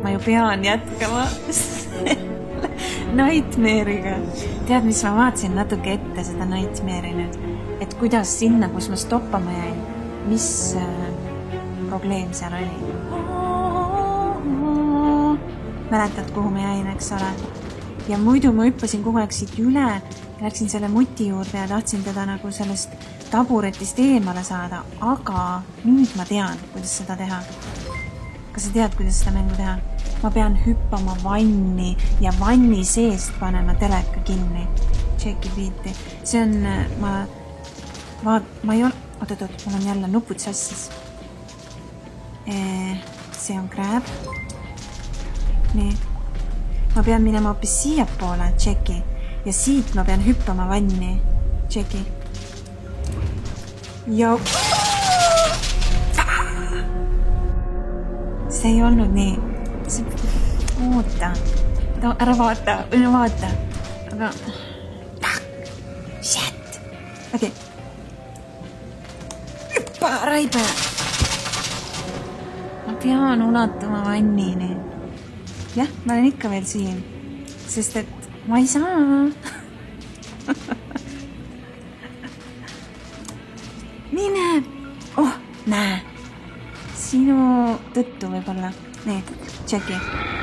ma ju pean jätkama Nightmare'iga. Tead, mis ma vaatasin natuke ette seda Nightmare'i nüüd, et kuidas sinna, kus ma stoppama jäin, mis probleem seal oli. Mäletad, kuhu ma jäin, eks ole? Ja muidu ma hüppasin kogu aeg siit üle ja läksin selle muti juurde ja tahtsin teda nagu sellest taburetist eemale saada, aga nüüd ma tean, kuidas seda teha. Kas sa tead, kuidas seda mängu teha? Ma pean hüppama vanni ja vanni seest panema teleka kinni. Tšeki biiti. See on, ma ei ole, oot, mul on jälle nupud sassis. See on krääb. Nii. Ma pean minema hoopis siia poole, tšeki. Ja siit ma pean hüppama vanni. Tšeki. Ja... See ei olnud nii. Oota. Ära vaata. Aga... Shit. Okei. Hüppa, raibe. Ma pean ulatuma vannini. Jah, ma olen ikka veel siin. Sest et ma ei saa. Mine. Oh, näe. Sinu tõttu võib-olla. Nii, tšeki.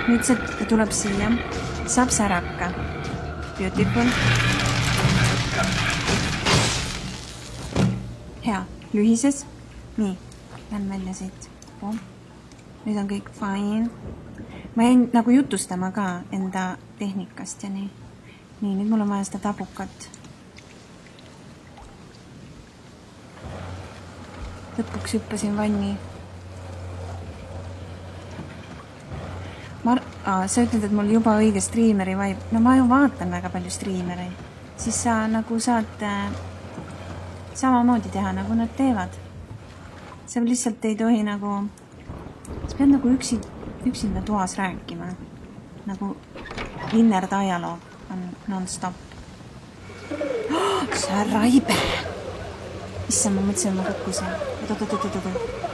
Nüüd see tuleb siia. Saab säraka. Beautiful. Hea. Lühises. Nii. Lähen välja siit. Nüüd on kõik fine. Ma jäin nagu jutustama ka enda tehnikast ja nii. Nii, nüüd mul on vaja seda tabukat. Lõpuks hüppasin vanni. Sa ütled, et mul juba õige striimeri vibe. No ma ju vaatan väga palju striimeri. Siis sa nagu saad samamoodi teha, nagu nad teevad. Sa lihtsalt ei tohi nagu... Sa pead nagu üksinda toas rääkima. Nagu inner dialoog on non-stop. Sa raibe! Issa, ma mõtlesin, ma kukkusin. Oot.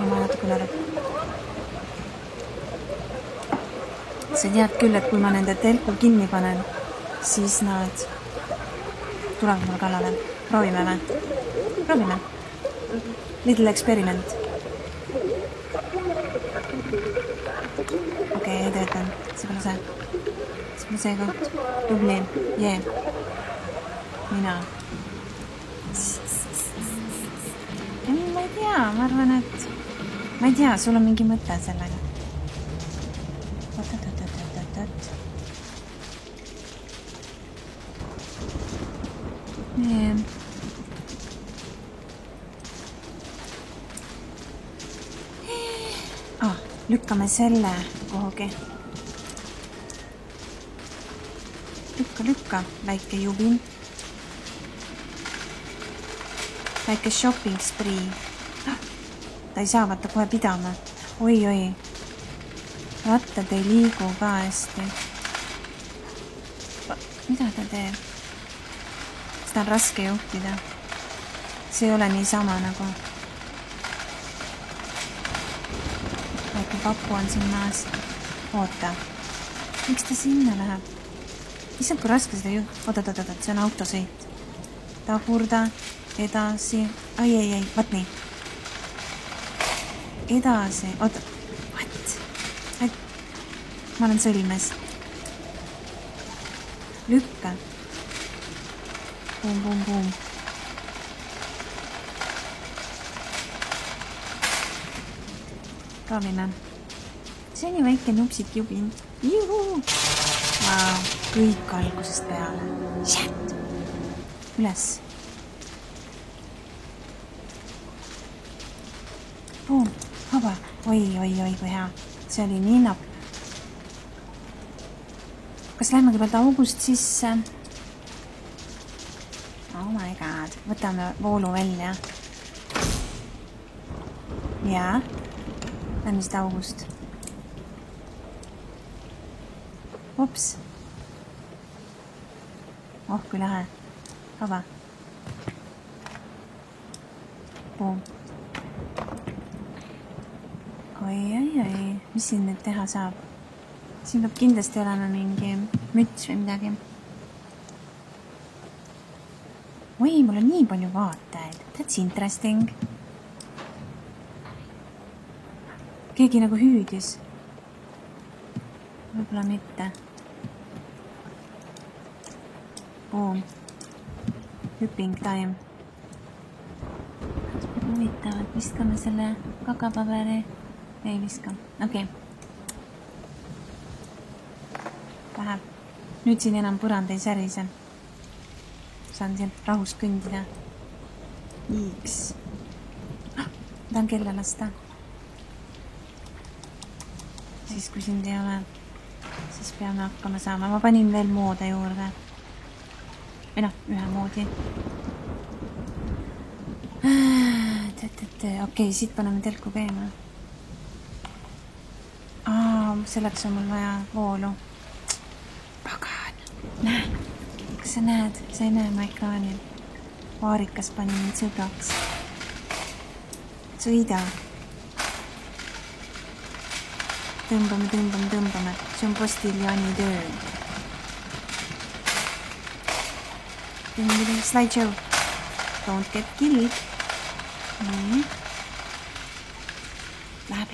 Ma natuke lärab. Sa tead küll, et kui ma nende telku kinni panen, siis nad tulevad mulle kallale. Proovime või? Proovime. Little experiment. Okei, ei töötan. See pole see. See pole see koht. Tubli. Jee. Mina. Ma ei tea, ma arvan, et... Ma ei tea, sul on mingi mõte sellega. Nii. Lükkame selle kuhugi. Lükka, väike jubin. Väike shopping spree. Ta ei saa vaata kohe pidama. Oi. Rattad ei liigu ka hästi. Mida ta teeb? Seda on raske juhtida. See ei ole nii sama nagu... Väike papu on siin maas. Oota. Miks ta sinna läheb? Issand, kui raske seda juht... Oot, see on autosõit. Tagurda, edasi... Ai, vaat nii. Edasi... Oota. What? Ma olen sõlmes. Lükka. Boom. Proovime. See on ju väike nupsik jubin. Juhu! Wow, kõik algusest peale. Shit! Üles. Boom, vaba. Oi, kui hea. See oli nii napp. Kas lähme kõigepealt august sisse? Oh my god. Võtame voolu välja. Jaa. Lähme seda august. Ups. Oh, kui lähe. Vaba. Boom. Oi. Mis siin nüüd teha saab? Siin peab kindlasti olema mingi müts või midagi. Oi, mul on nii palju vaatajaid. That's interesting. Keegi nagu hüüdis. Võib-olla mitte. Boom. Hüpping time. Huvitavad, viskame selle kakapaberi. Ei viska. Okei. Läheb. Nüüd siin enam põrand ei särise. Saan siin rahus kõndida. X. Tahan kella lasta. Siis kui sind ei ole, siis peame hakkama saama. Ma panin veel moode juurde. Või noh, ühe moodi. Okei, siit paneme telku käima. Selleks on mul vaja voolu. Pagan. Näe. Kas sa näed? Sa ei näe ma ekraanil. Vaarikas pani mind sõbraks. Sõida. Tõmbame. See on postiljani töö. Slideshow. Don't get killed. Nii. Läheb.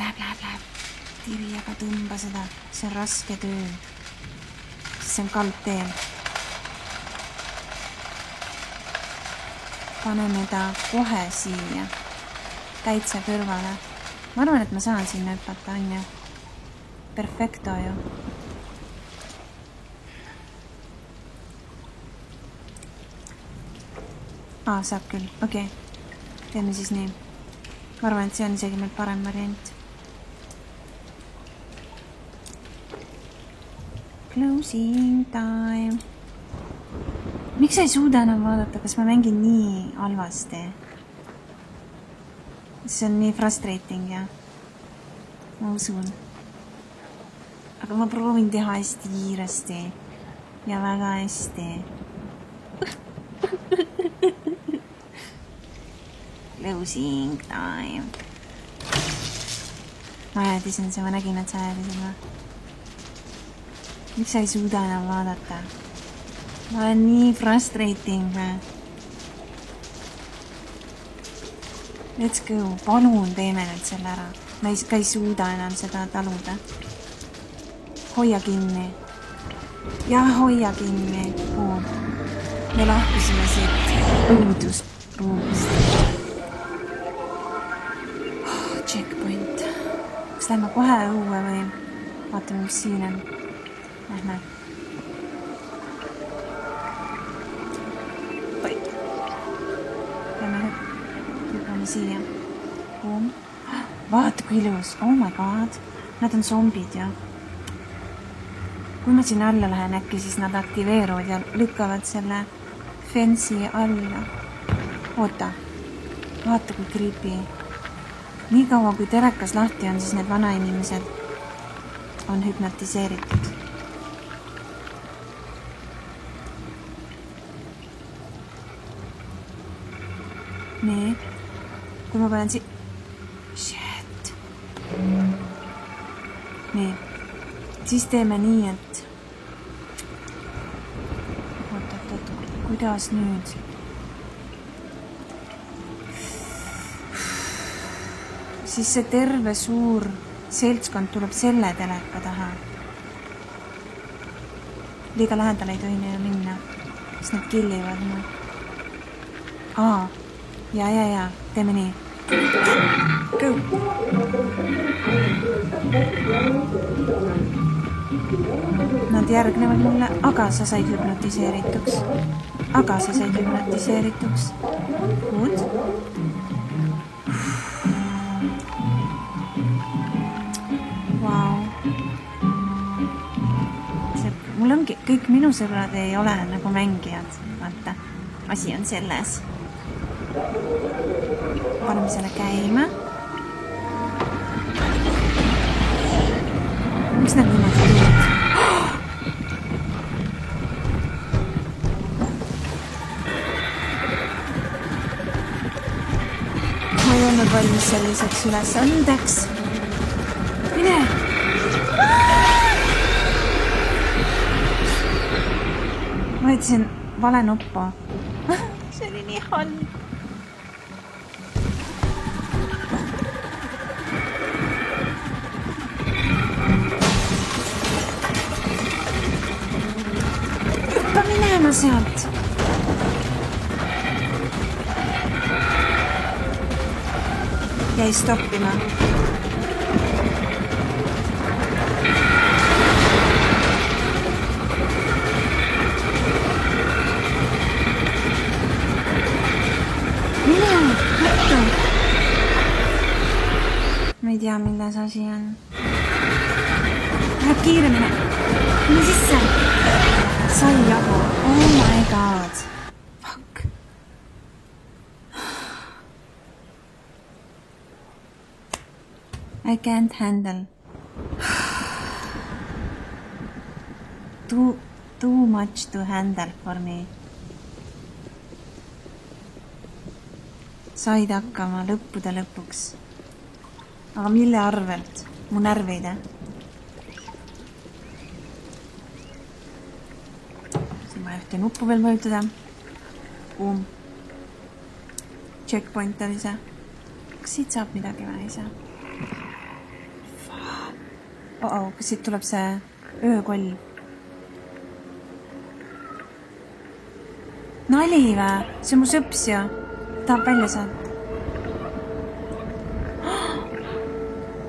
Tiri, aga tõmba seda. See on raske töö. See on kalb teel. Paneme ta kohe siia. Täitsa kõrvale. Ma arvan, et ma saan sinna hüpata, on ju. Perfecto ju. Saab küll. Okei. Teeme siis nii. Ma arvan, et see on isegi meil parem variant. Closing time. Miks ei suuda enam vaadata, kas ma mängin nii halvasti? See on nii frustrating, jah. Ma usun. Aga ma proovin teha hästi kiiresti. Ja väga hästi. Closing time. Ma ajadisin see, ma nägin, et sa ajadisin ma. Miks sa ei suuda enam vaadata? Ma olen nii frustrating. Let's go. Palun teeme nüüd selle ära. Ma ei suuda enam seda taluda. Hoia kinni. Ja hoia kinni. Me lahkusime siit õudusruumist. Checkpoint. Kas lähme kohe õue või vaatame, mis siin on? Lähme. Lähme hüppame siia. Vaata kui ilus. Oh my god. Nad on zombid, jah. Kui ma sinna alla lähen äkki, siis nad aktiveeruvad ja lükkavad selle fensi alla. Oota. Vaata kui creepy. Nii kaua kui telekas lahti on, siis need vanainimesed on hüpnotiseeritud. Nii. Kui ma panen Shit. Nii. Siis teeme nii, et oot. Kuidas nüüd? Siis see terve suur seltskond tuleb selle teleka taha. Liiga lähedal ei tohi neile minna, siis nad killivad nüüd. Ja. Teeme nii. Go! Nad järgnevad mulle, aga sa said hüpnotiseerituks. Good. Wow. Mul ongi, kõik minu sõbrad ei ole nagu mängijad. Vaata, asi on selles. Paneme selle käima. Miks nad niimoodi tulid? Ma ei olnud valmis selliseks ülesandeks. Mine! võtsin vale nuppu. See oli nii halb. Hüppa minema sealt. Jäi stoppima. Ma ei tea, milles asi on. Läheb kiiremini. Mine sisse. Sai jagu. Oh my god. Fuck. I can't handle. Too much to handle for me. Said hakkama lõppude lõpuks. Aga mille arvelt? Mu närvide. Siin vaja ühte nuppu veel vajutada. Boom. Checkpoint oli see. Kas siit saab midagi või ei saa? Kas siit tuleb see öökoll? Nali või? See on mu sõps ju. Tahab välja saada.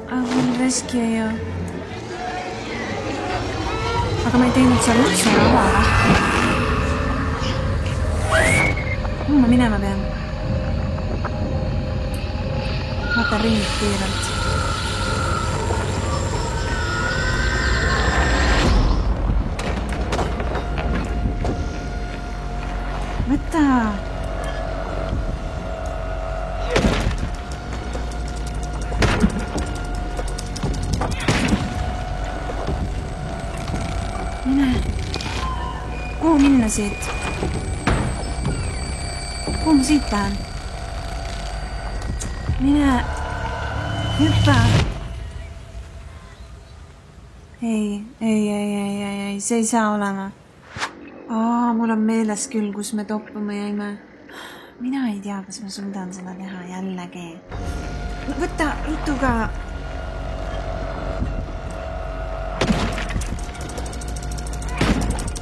I will rescue you. Aga ma ei teinud seal ukse avada. Ma minema pean. Vaatan ringid kiirelt. Võta! Kuhu minna siit? Kuhu ma siit lähen? Mine! Hüppa! Ei, see ei saa olema. Mul on meeles küll, kus me toppama jäime. Mina ei tea, kas ma suudan seda teha jällegi. Võta jutuga!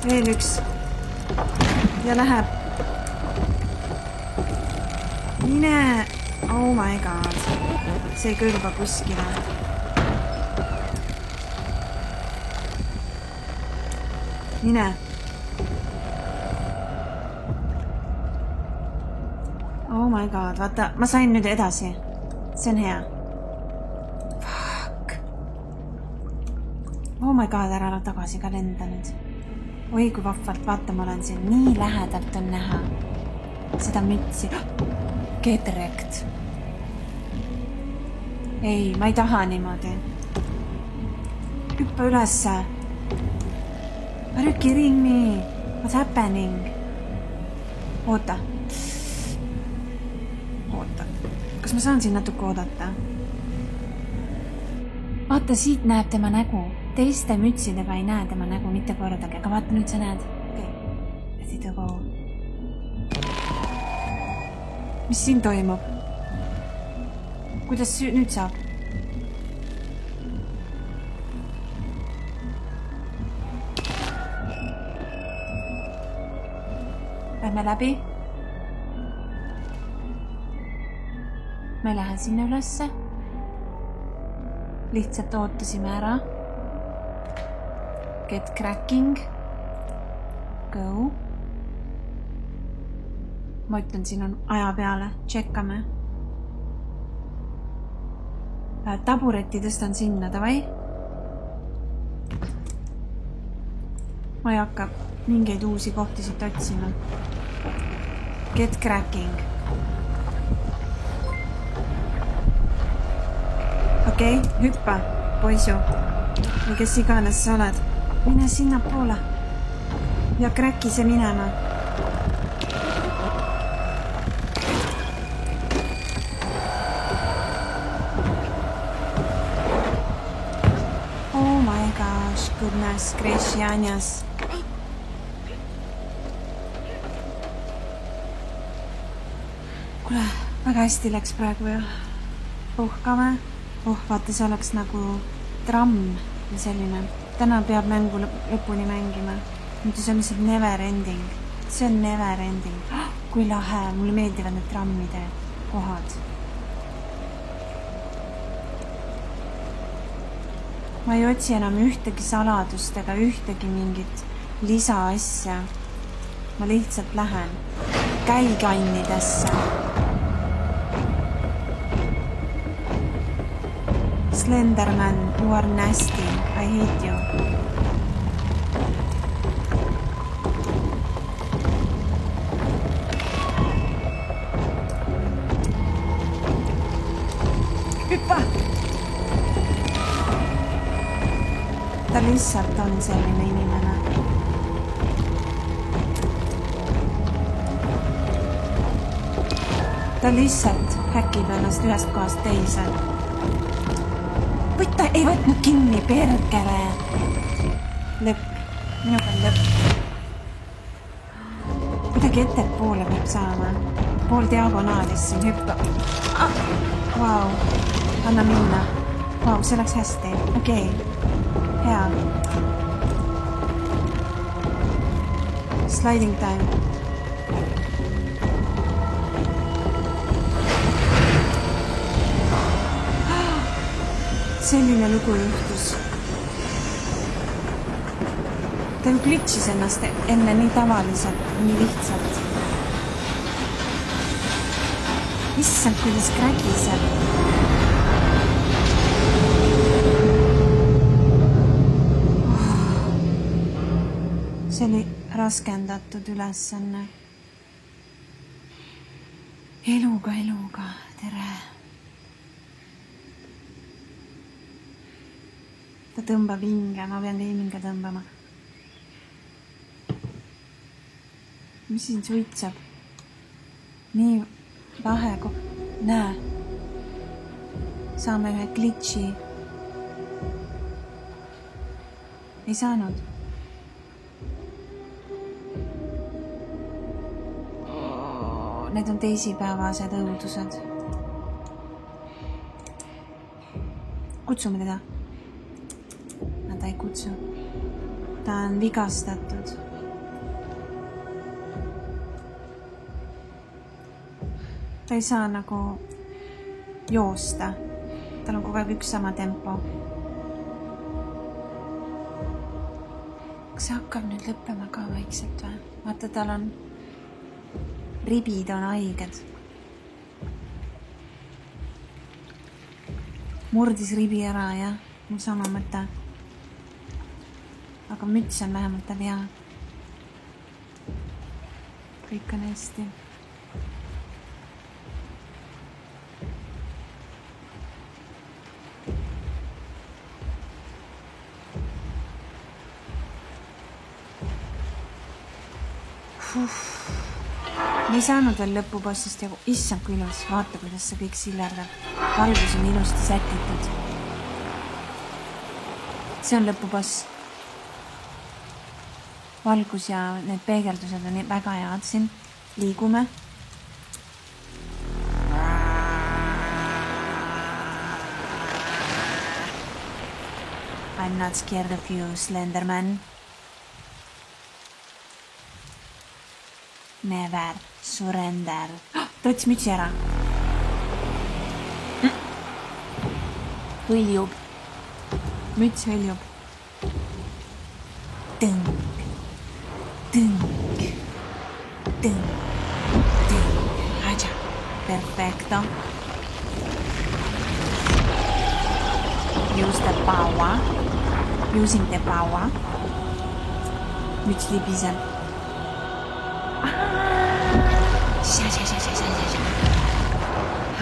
Veel üks. Ja läheb. Mine! Oh my god. See ei kõlba kuskile. Mine! Oh my god, vaata, ma sain nüüd edasi. See on hea. Fuck. Oh my god, ära tagasi ka lenda nüüd. Oi, kui vahvalt, vaata, ma olen siin nii lähedalt on näha. Seda mütsi. Get wrecked. Ei, ma ei taha niimoodi. Hüppa ülesse. Are you kidding me? What's happening? Oota. Kas ma saan siin natuke oodata? Vaata, siit näeb tema nägu. Teiste mütsidega ei näe tema nägu mitte kordagi. Aga vaata, nüüd sa näed. Let it go. Mis siin toimub? Kuidas nüüd saab? Lähme läbi. Ma ei lähe sinna ülesse. Lihtsalt ootasime ära. Get cracking. Go. Ma ütlen, siin on aja peale. Tšekkame. Tabureti tõstan sinna, davai. Ma ei hakka mingeid uusi kohti siit otsima. Get cracking. Okei, hüppa, poisu. Või kes iganes sa oled. Mine sinna poole. Ja kräki see minema. Oh my gosh, goodness gracious. Väga hästi läks praegu ja puhkame. Vaata, see oleks nagu tramm ja selline. Täna peab mängu lõpuni mängima. Nüüd see on lihtsalt never ending. See on never ending. Kui lahe, mulle meeldivad need trammide kohad. Ma ei otsi enam ühtegi saladust ega ühtegi mingit lisaasja. Ma lihtsalt lähen käikannidesse. Slenderman, you are nasty. I hate you. Hüppa! Ta lihtsalt on selline inimene. Ta lihtsalt häkib ennast ühest kohast teise. Võtta ei võtnud kinni, perkele. Lõpp. Minuga on lõpp. Kuidagi ettepoole peab saama. Pool diagonaalis siin hüppa. Vau. Anna minna. Vau, see läks hästi. Okei. Hea. Sliding time. Selline lugu juhtus. Ta ju glitchis ennast enne nii tavaliselt, nii lihtsalt. Issand, kuidas krägiseb. See oli raskendatud ülesanne. Eluga, tere. Ta tõmbab hinge, ma pean hinge tõmbama. Mis siin suitsab? Nii lahe Näe. Saame ühe glitchi. Ei saanud. Need on teisipäevased õudused. Kutsume teda. Ta ei kutsu. Ta on vigastatud. Ta ei saa nagu joosta. Tal on kogu aeg üks sama tempo. Kas see hakkab nüüd lõppema ka vaikselt või? Vaata, tal on ribid on haiged. Murdis ribi ära, jah. Mul sama mõte. Aga müts on vähemalt tal hea. Kõik on hästi. Me ei saanud veel lõpubossist ja issand kui ilus. Vaata, kuidas see kõik sillerdab. Valgus on ilusti sätitud. See on lõpuboss. Valgus ja need peegeldused on väga head siin. Liigume. I'm not scared of you, Slenderman. Never surrender. Ta võttis mütsi ära. Hõljub. Müts hõljub. Tõng. Tõng. Tõng. Tõng. Aja. Perfecto. Use the power. Using the power. Müts libiseb.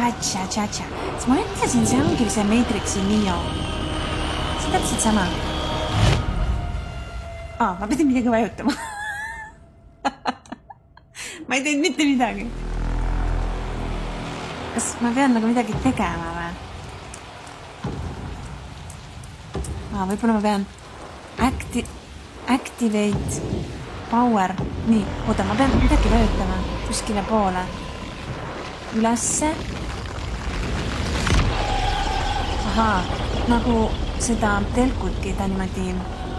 Hatša. Ma ütlesin, see ongi see Matrixi Neo. See on täpselt sama. Ma pidin midagi vajutama. Ma ei teinud mitte midagi. Kas ma pean nagu midagi tegema või? Võib-olla ma pean activate power. Nii, oota, ma pean midagi vajutama kuskile poole. ülesse. Ahaa, nagu seda telkutki ta niimoodi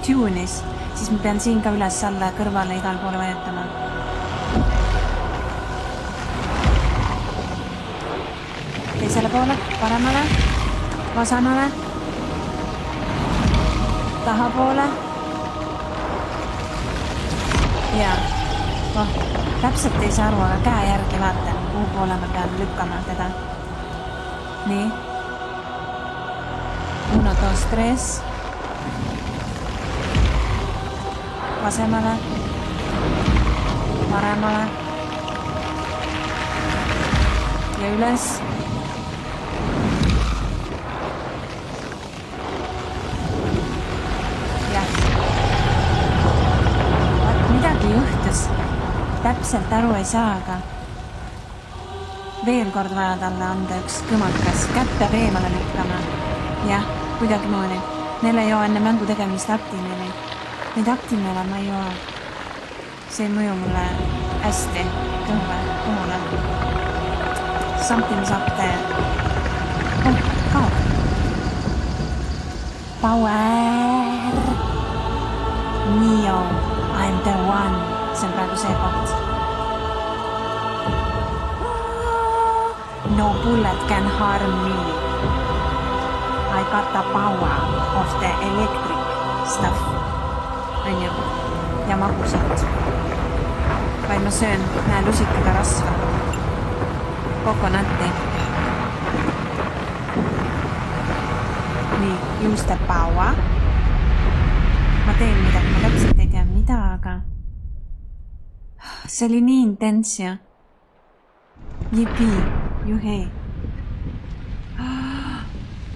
tuunis, siis ma pean siin ka üles alla kõrvale igal poole vajutama. Teisele poole, paremale, vasamale, taha poole. Ja, täpselt ei saa aru, aga käe järgi vaatan, kuhu poole ma pean lükkama teda. Nii. 1, 2, 3. Vasemale, paremale ja üles. Jah. Midagi juhtus. Täpselt aru ei saa, aga veel kord vaja talle anda üks kõmakas. Kätt peab eemale lükkama. Jah, kuidagi moodi. Neil ei ole enne mängu tegemist aktiinili. Neid aktiinile ma ei joo. See ei mõju mulle hästi kõhule. Something's up there. Oh, kaob. Power! Neo, I'm the one. See on praegu see koht. No bullet can harm me. I got the power of the electric stuff. Onju. Ja magusat. Vaid ma söön lusikaga rasva. Kokonatti. Nii, use the power. Ma teen midagi, ma täpselt ei tea mida, aga see oli nii intens ja jipi, juhei.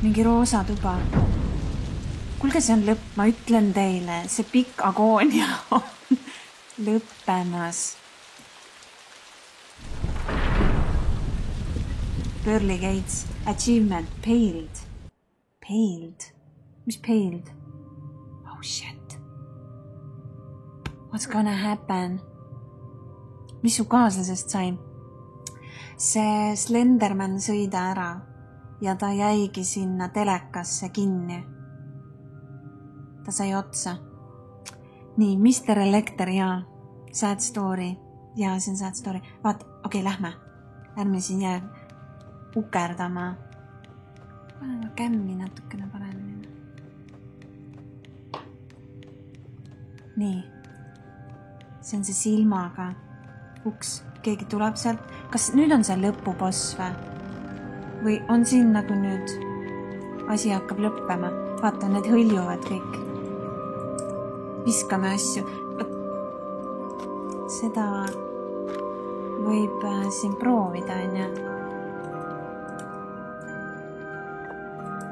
Mingi roosa tuba. Kuulge, see on lõpp, ma ütlen teile, see pikk agoonia on lõppemas. Pearly Gates, achievement, paled. Paled? Mis paled? Oh shit. What's gonna happen? Mis su kaaslasest sai? See Slenderman sõida ära ja ta jäigi sinna telekasse kinni. Ta sai otsa. Nii, Mr. Elector ja sad story. Ja, see on sad story. Vaat, okei, lähme. Ärme siin jää ukerdama. Panen ma kämmi natukene paremini. Nii. See on see silmaga. Uks, keegi tuleb sealt. Kas nüüd on see lõpuboss või on siin nagu nüüd asi hakkab lõppema? Vaata, need hõljuvad kõik. Viskame asju. Seda võib siin proovida, onju.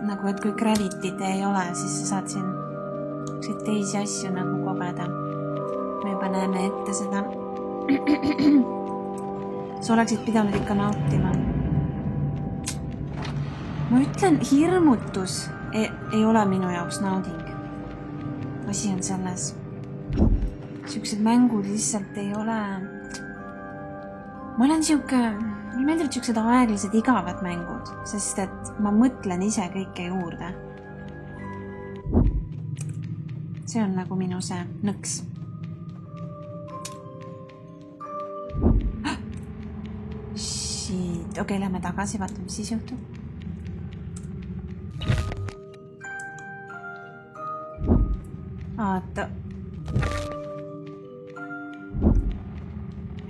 Nagu, et kui gravity't ei ole, siis sa saad siin teisi asju nagu kogeda. Me juba näeme ette seda. Sa oleksid pidanud ikka nautima. Ma ütlen, hirmutus ei ole minu jaoks nauding. Asi on selles. Siuksed mängud lihtsalt ei ole. Ma olen mulle meeldivad siuksed aeglised igavad mängud, sest et ma mõtlen ise kõike juurde. See on nagu minu see nõks. Shit, okei, lähme tagasi, vaatame, mis siis juhtub. Aata.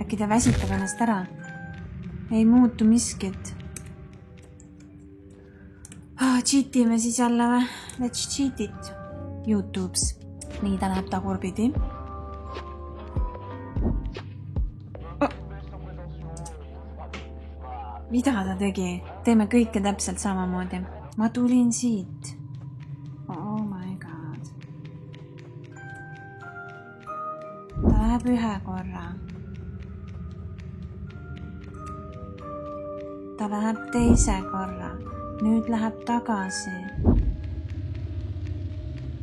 Äkki ta väsitab ennast ära. Ei muutu miskit. Cheatime siis jälle või? Let's cheat it. YouTubes. Nii, ta läheb tagurpidi. Mida ta tegi? Teeme kõike täpselt samamoodi. Ma tulin siit. Oh my god. Ta läheb ühe korra. Ta läheb teise korra. Nüüd läheb tagasi.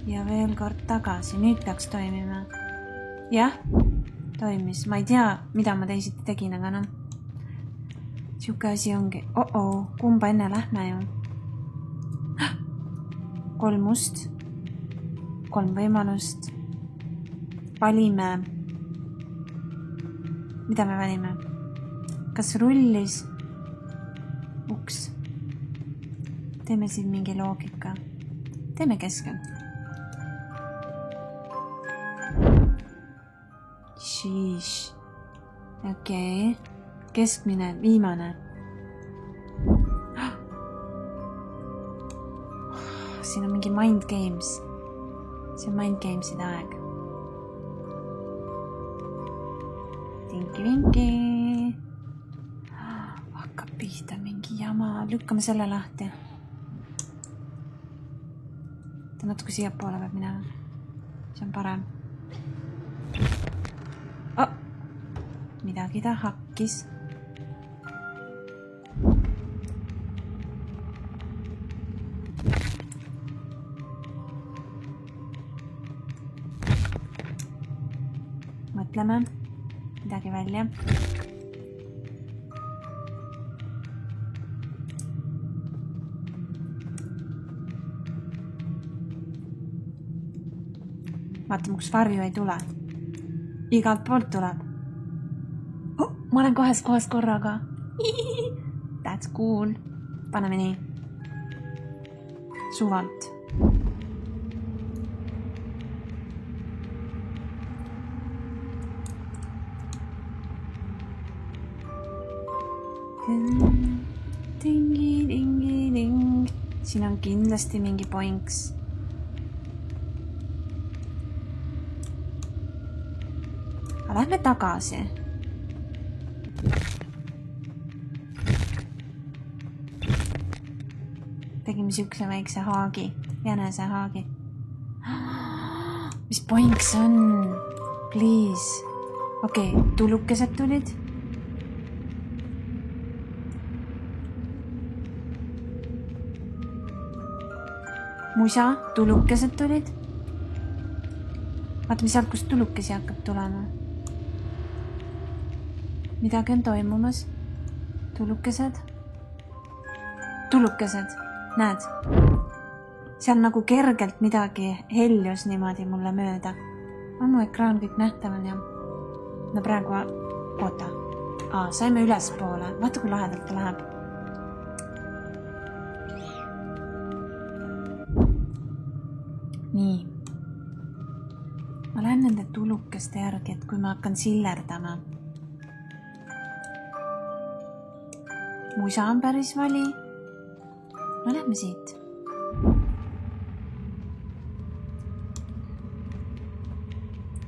Ja veel kord tagasi. Nüüd peaks toimima. Jah, toimis. Ma ei tea, mida ma teisiti tegin, aga noh. Siuke asi ongi. Kumba enne lähme ju? 3 must. 3 võimalust. Valime. Mida me valime? Kas rullis? Uks. Teeme siin mingi loogika. Teeme keskel. Sheesh. Okei. Keskmine, viimane. Siin on mingi mind games. See on mind gameside aeg. Tinki-vinki. Hakkab pihta mingi jama. Lükkame selle lahti. Ta natuke siia poole peab minema. See on parem. Midagi ta hakkis. Mõtleme midagi välja. Vaatame, kus varju ei tule. Igalt poolt tuleb. Ma olen 2 kohas korraga. That's cool. Paneme nii. Suvalt. Tingi-tingi-ting. Siin on kindlasti mingi poinks. Aga lähme tagasi. Tegime siukse väikse haagi. Jänese haagi. Mis poinks on? Please. Okei, tulukesed tulid. Musa, tulukesed tulid. Vaatame sealt, kus tulukesi hakkab tulema. Midagi on toimumas. Tulukesed. Tulukesed. Näed? Seal nagu kergelt midagi heljus niimoodi mulle mööda. On mu ekraan kõik nähtaval ja... No praegu... Oota. Saime üles poole. Vaata, kui lahedalt ta läheb. Nii. Ma lähen nende tulukeste järgi, et kui ma hakkan sillerdama. Musa on päris vali. No lähme siit.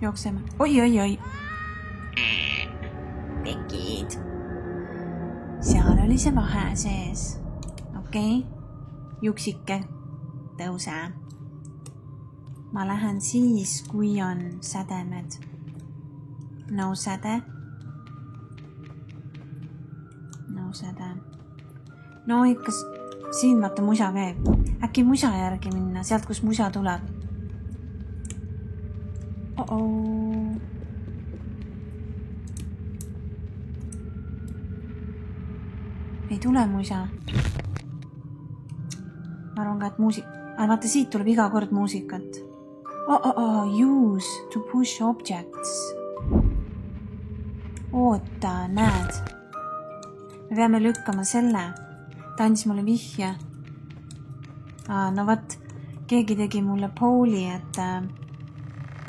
Jookseme. Oi. Pekid. Seal oli see vahe sees. Okei. Juksike. Tõuse. Ma lähen siis, kui on sädemed. No säde. No säde. No ikka... Siin vaata musa veel. Äkki musa järgi minna, sealt kus musa tuleb. Ei tule musa. Ma arvan ka, et vaata, siit tuleb iga kord muusikat. Use to push objects. Oota, näed. Me peame lükkama selle. Ta andis mulle vihje. No võt, keegi tegi mulle pooli, et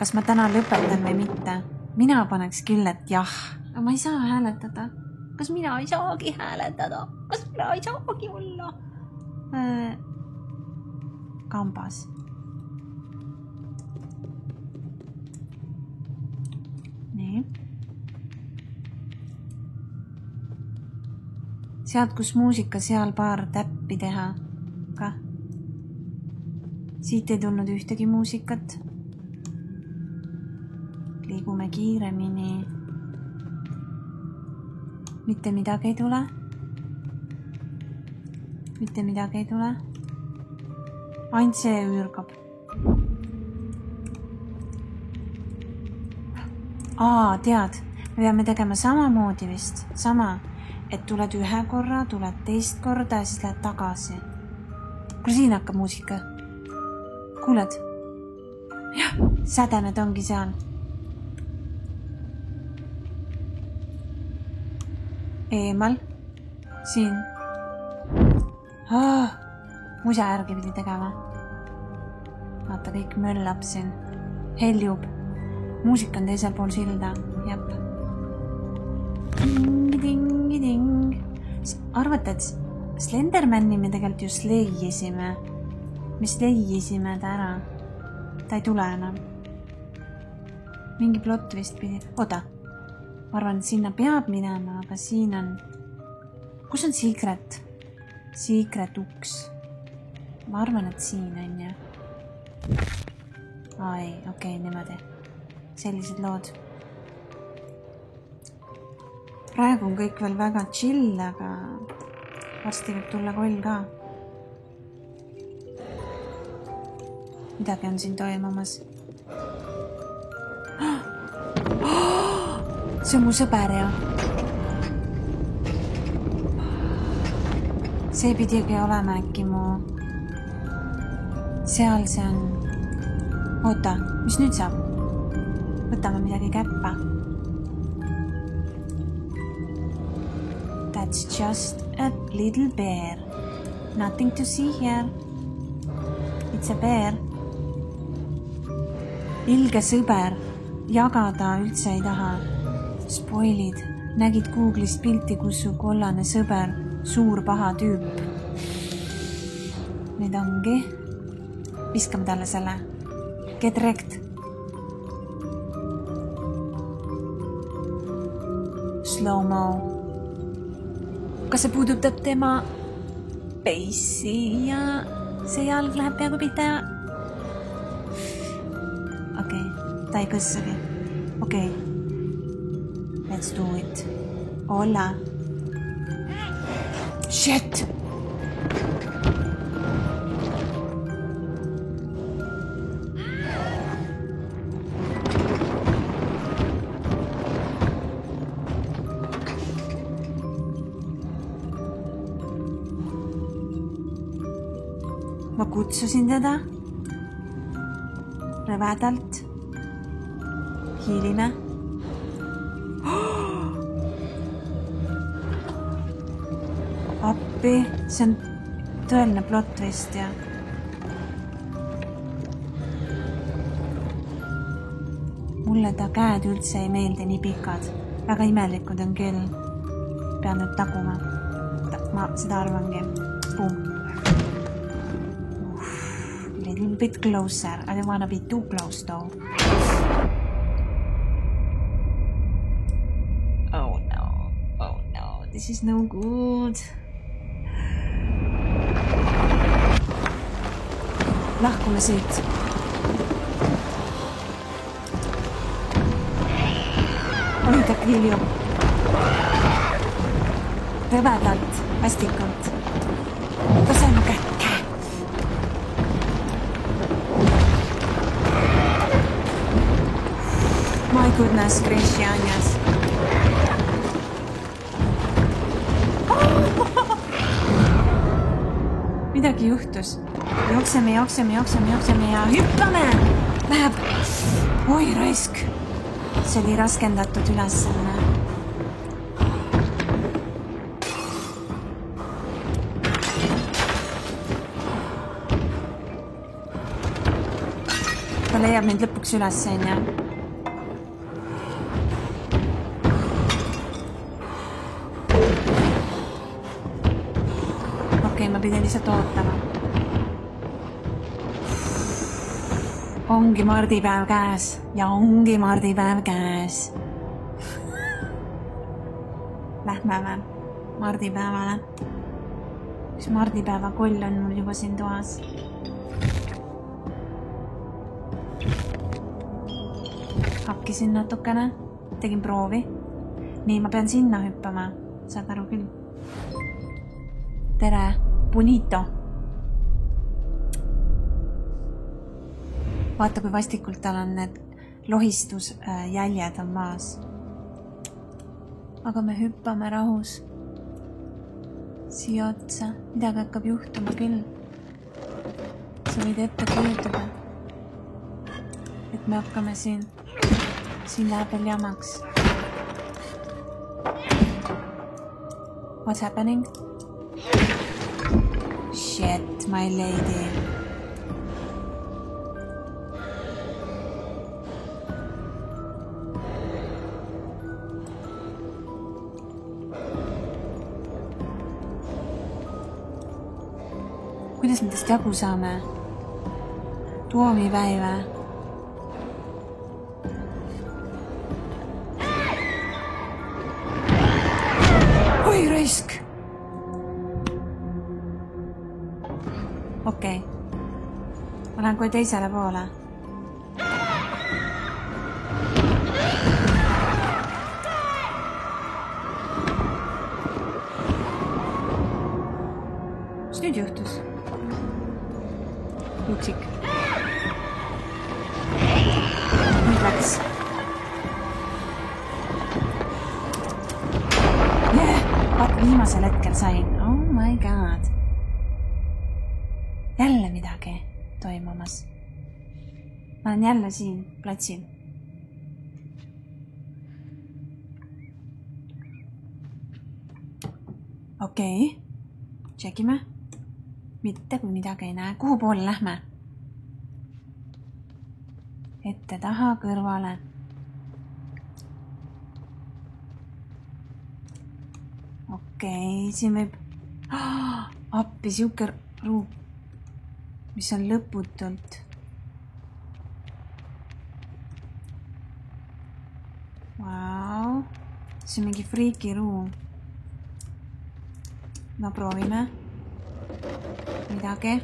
kas ma täna lõpetan või mitte. Mina paneks küll, et jah. Aga ma ei saa hääletada. Kas mina ei saagi hääletada? Kas mina ei saagi olla? Kambas. Nii. Sealt, kus muusika, seal paar täppi teha. Ka. Siit ei tulnud ühtegi muusikat. Liigume kiiremini. Mitte midagi ei tule. Mitte midagi ei tule. Ainult see üürgab. Tead, me peame tegema samamoodi vist. Sama. et tuled ühe korra, tuled teist korda ja siis lähed tagasi. Kuule, siin hakkab muusika. Kuuled? Jah, sädemed ongi seal. Eemal. Siin. Musa järgi pidi tegema. Vaata, kõik möllab siin. Heljub. Muusik on teisel pool silda. Jep. Ding. Arvate, et Slendermani me tegelikult ju sleijisime. Me sleijisime ta ära. Ta ei tule enam. Mingi plott vist pidi. Oda. Ma arvan, et sinna peab minema, aga siin on... Kus on secret? Secret uks. Ma arvan, et siin on ju. Ai, okei, niimoodi. Sellised lood. Praegu on kõik veel väga chill, aga varsti võib tulla koll ka. Midagi on siin toimumas. See on mu sõber ja see pidigi olema äkki mu seal see on. Oota, mis nüüd saab? Võtame midagi käppa. That's just a little bear. Nothing to see here. It's a bear. Ilge sõber. Jagada üldse ei taha. Spoilid. Nägid Google'ist pilti, kus su kollane sõber, suur paha tüüp. Nüüd ongi. Viskame talle selle. Get wrecked. Slow-mo. Kas see puudutab tema peissi ja see jalg läheb peaaegu pihta ja... Okei, ta ei kõssagi. Okei. Let's do it. Hola. Shit! Ma kutsusin teda rõvedalt. Hiilime. Appi, see on tõeline plott vist ja mulle ta käed üldse ei meeldi nii pikad. Väga imelikud on küll. Pean nüüd taguma. Ma seda arvangi. Boom. A little bit closer. I don't want to be too close though. Oh no. This is no good. Lahkume siit. Oi, ta kriljub. Rõvedalt, vastikult. Tase mu kätte. My goodness, Kristjanjas. Midagi juhtus. Jookseme ja hüppame! Läheb! Oi, raisk! See oli raskendatud ülesanne. Ta leiab mind lõpuks üles, ja. Okei, ma pidin lihtsalt ootama. Ongi mardipäev käes ja ongi mardipäev käes. Lähme mardipäevale. Üks mardipäeva koll on mul juba siin toas. Hakkisin natukene, tegin proovi. Nii, ma pean sinna hüppama. Saad aru küll. Tere, Bonito. Vaata, kui vastikult tal on need lohistusjäljed on maas. Aga me hüppame rahus. siia otsa. Midagi hakkab juhtuma küll. Sa võid ette kujutada, et me hakkame siin läheb veel jamaks. What's happening? Shit, my lady. Kuidas me tast jagu saame? Tuomipäeva. Oi, raisk! Okei. Ma lähen kohe teisele poole. Mis nüüd juhtus? Juksik. Nüüd läks. Viimasel hetkel sain. Oh my god. Jälle midagi toimumas. Ma olen jälle siin platsil. Okei. Tšekime. Mitte kui midagi ei näe. Kuhu poole lähme? Ette, taha, kõrvale. Okei, siin võib appi siuke ruum, mis on lõputult. Vau, see on mingi friiki ruum. No proovime. Midagi.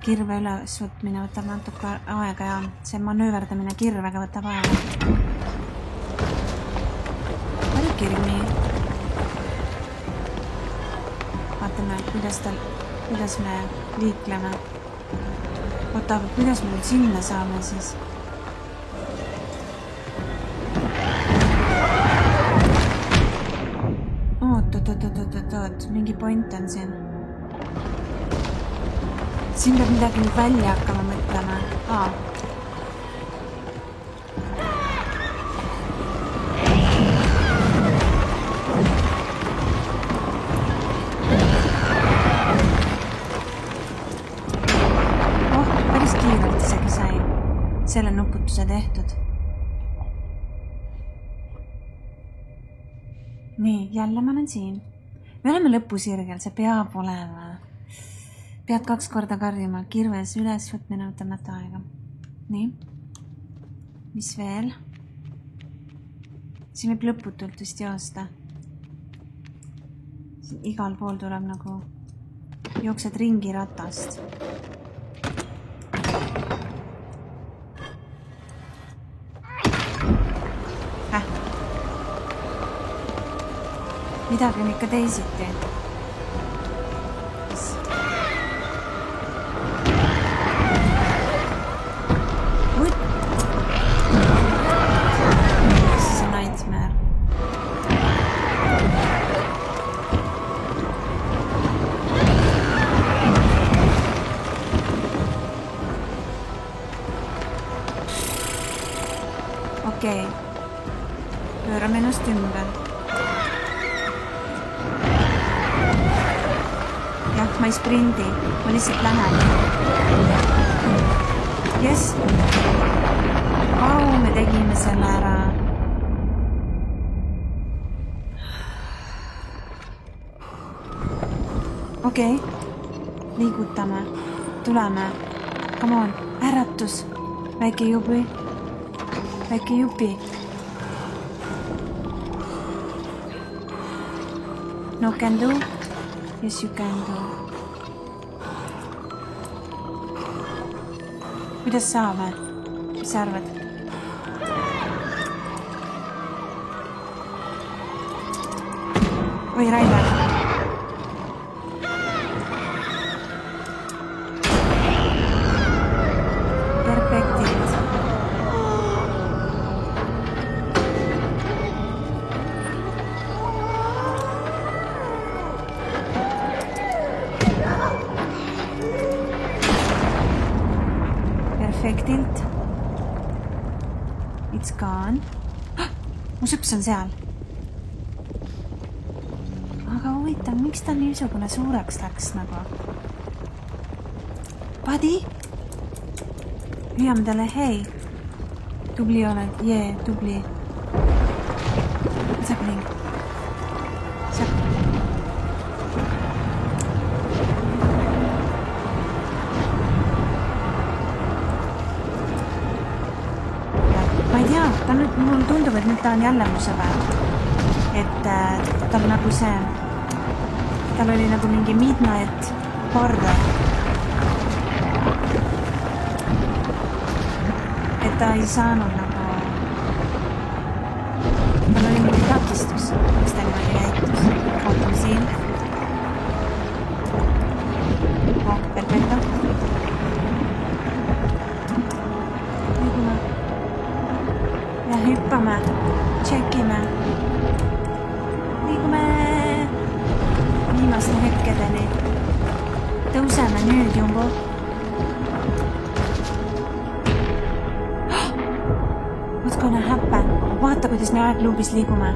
Kirve üles võtmine võtab natuke aega ja see manööverdamine kirvega võtab aega. Kirmi. Vaatame, kuidas me liikleme. Oota, kuidas me nüüd sinna saame siis? Oot, mingi point on siin. Siin peab midagi nüüd välja hakkama mõtlema. Selle nuputuse tehtud. Nii, jälle ma olen siin. Me oleme lõpusirgel, see peab olema. Pead 2 korda karjuma, kirves üles võtmine võtab natuke aega. Nii. Mis veel? Siin võib lõputult vist joosta. Igal pool tuleb nagu jooksed ringi ratast. Midagi on ikka teisiti. This is a nightmare. Okei. Pöörame ennast ümber. Jah, ma ei sprindi, ma lihtsalt lähen. Yes. Vau, me tegime selle ära. Okei. Liigutame. Tuleme. Come on. Äratus. Väike jupi. Väike jupi. No can do. Yes, you can do. Kuidas saame? Mis sa arvad? Oi, Raive. Perfektilt. efektilt. It's gone. Mu sõps on seal. Aga huvitav, miks ta niisugune suureks läks nagu? Buddy? Hüüame talle, hei. Tubli oled, tubli. What's happening? Ma ei tea, mul tundub, et nüüd ta on jälle mu sõber. Et tal nagu see, tal oli nagu mingi midnight horror. Et ta ei saanud nagu, tal oli mingi takistus, mis ta niimoodi käitus. Ootame siin. Perfecto. Ja hüppame, tšekime, liigume viimaste hetkedeni. Tõuseme nüüd, Jumbo. What's gonna happen? Vaata, kuidas me aegluubis liigume.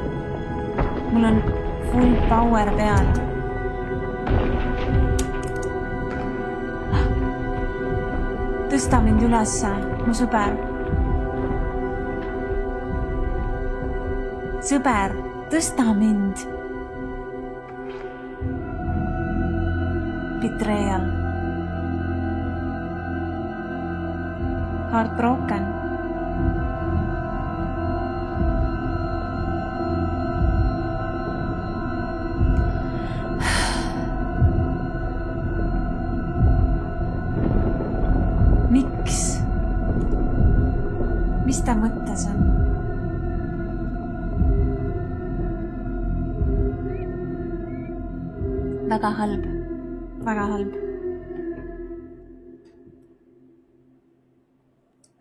Mul on full power peal. Tõsta mind ülesse, mu sõber. Sõber, tõsta mind. Betrayal. Heartbroken. Miks? Mis ta mõttes on? Väga halb. Väga halb.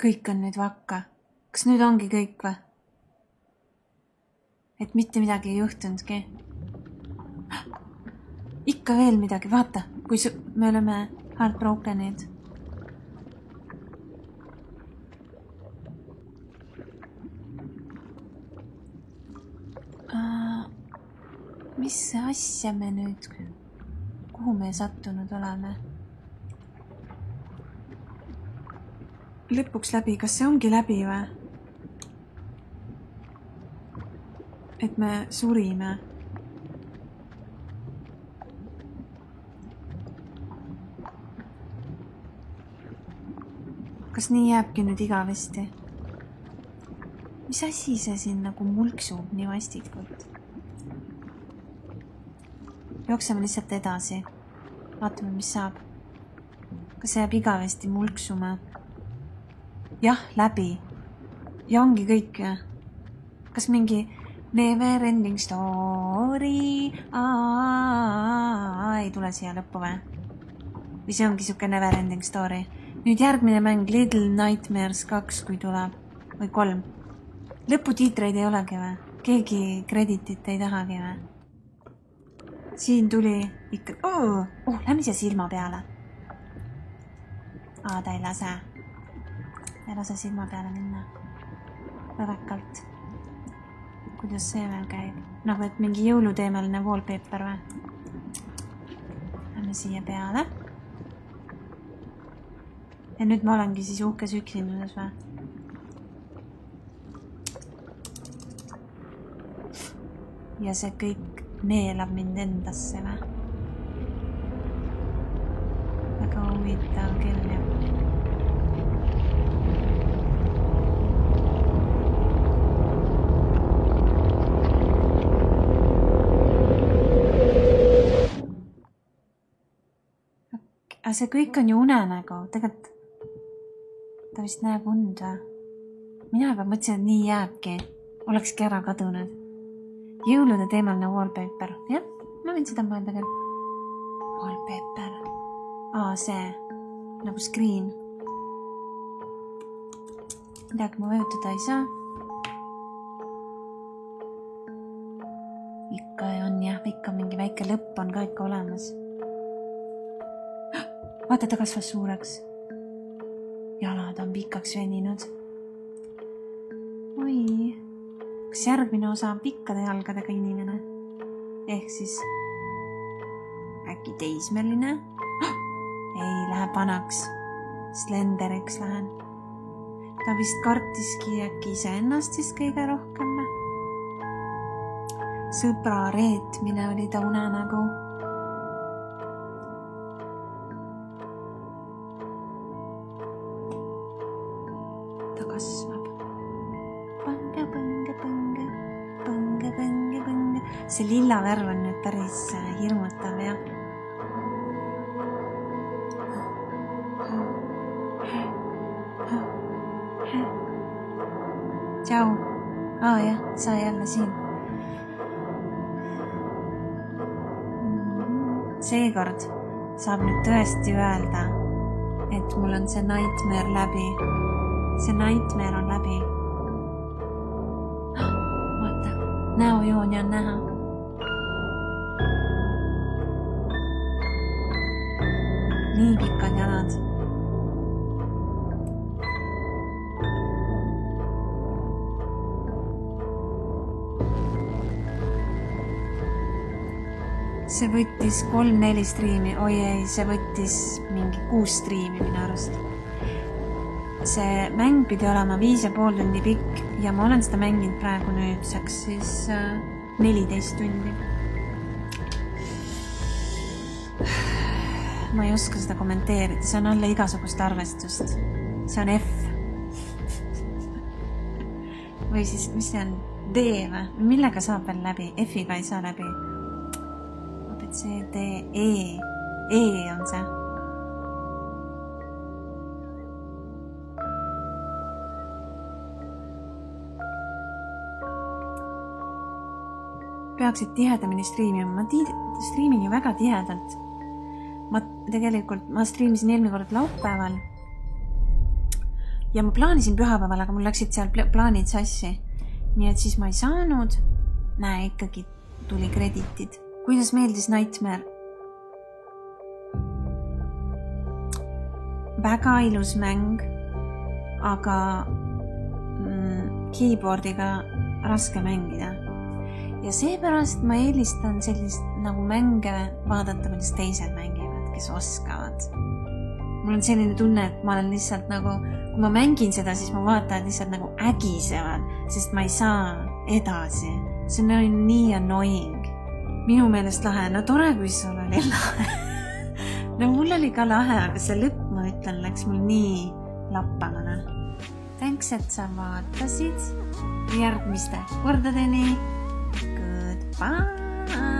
Kõik on nüüd vakka. Kas nüüd ongi kõik või? Et mitte midagi ei juhtunudki. Ikka veel midagi. Vaata, kui me oleme heartbrokenid. Mis asja me nüüd... Kuhu me sattunud oleme? Lõpuks läbi, kas see ongi läbi või? Et me surime. Kas nii jääbki nüüd igavesti? Mis asi see siin nagu mulksub nii vastikult? Jookseme lihtsalt edasi. Vaatame, mis saab. Kas see jääb igavesti mulksuma? Jah, läbi. Ja ongi kõik. Kas mingi never ending story? Ei tule siia lõppu või? Või see ongi siuke never ending story? Nüüd järgmine mäng Little Nightmares 2, kui tuleb. Või 3. Lõputiitreid ei olegi või? Keegi kreditit ei tahagi või? Siin tuli ikka... lähme siia silma peale. Ta ei lase. Ei lase silma peale minna. Vävekalt. Kuidas see veel käib? Nagu, et mingi jõuluteemaline wallpaper või? Lähme siia peale. Ja nüüd ma olengi siis uhkes üksinduses või? Ja see kõik neelab mind endasse või? Väga huvitav küll jah. Aga see kõik on ju unenägu. Tegelikult ta vist näeb und või? Mina juba mõtlesin, et nii jääbki. Olekski ära kadunud. Jõulude teemaline wallpaper. Jah, ma võin seda mõelda küll. Wallpaper. See. Nagu screen. Midagi ma vajutada ei saa. Ikka on jah, ikka mingi väike lõpp on ka ikka olemas. Vaata, ta kasvas suureks. jalad on pikaks veninud. Oi, kas järgmine osa on pikkade jalgadega inimene? Ehk siis äkki teismeline? Ei, läheb vanaks. Slenderiks lähen. Ta vist kartiski äkki iseennast siis kõige rohkem. Sõbra reetmine oli ta unenägu. Ta kasvab. Põnge, põnge, põnge, põnge, põnge, põnge. See lilla värv on nüüd päris hirmutav, jah. Tšau. Jah, sa jälle siin. Seekord saab nüüd tõesti öelda, et mul on see nightmare läbi. See nightmare on läbi. Vaata, näojooni on näha. Nii pikad jalad. See võttis 3-4 striimi, oi ei, see võttis mingi 6 striimi minu arust. See mäng pidi olema 5,5 tundi pikk ja ma olen seda mänginud praegu nüüdseks siis 14 tundi. Ma ei oska seda kommenteerida, see on alla igasugust arvestust. See on F. Või siis, mis see on? D või? Millega saab veel läbi? F-iga ei saa läbi. C, D, E. E on see. Peaksid tihedamini striimima. Ma striimin ju väga tihedalt. Ma striimisin eelmine kord laupäeval. Ja ma plaanisin pühapäeval, aga mul läksid seal plaanid sassi. Nii et siis ma ei saanud. Näe, ikkagi tuli kreditid. Kuidas meeldis Nightmare? Väga ilus mäng, aga keyboardiga raske mängida. Ja seepärast ma eelistan sellist nagu mänge vaadata, kuidas teised mängivad, kes oskavad. Mul on selline tunne, et ma olen lihtsalt nagu, kui ma mängin seda, siis ma vaatan lihtsalt nagu ägisevad, sest ma ei saa edasi. See on nii annoying. Minu meelest lahe, no tore, kui sul oli lahe. No mul oli ka lahe, aga see lõpp, ma ütlen, läks mul nii lappamana. Thanks, et sa vaatasid. Järgmiste kordadeni. Goodbye.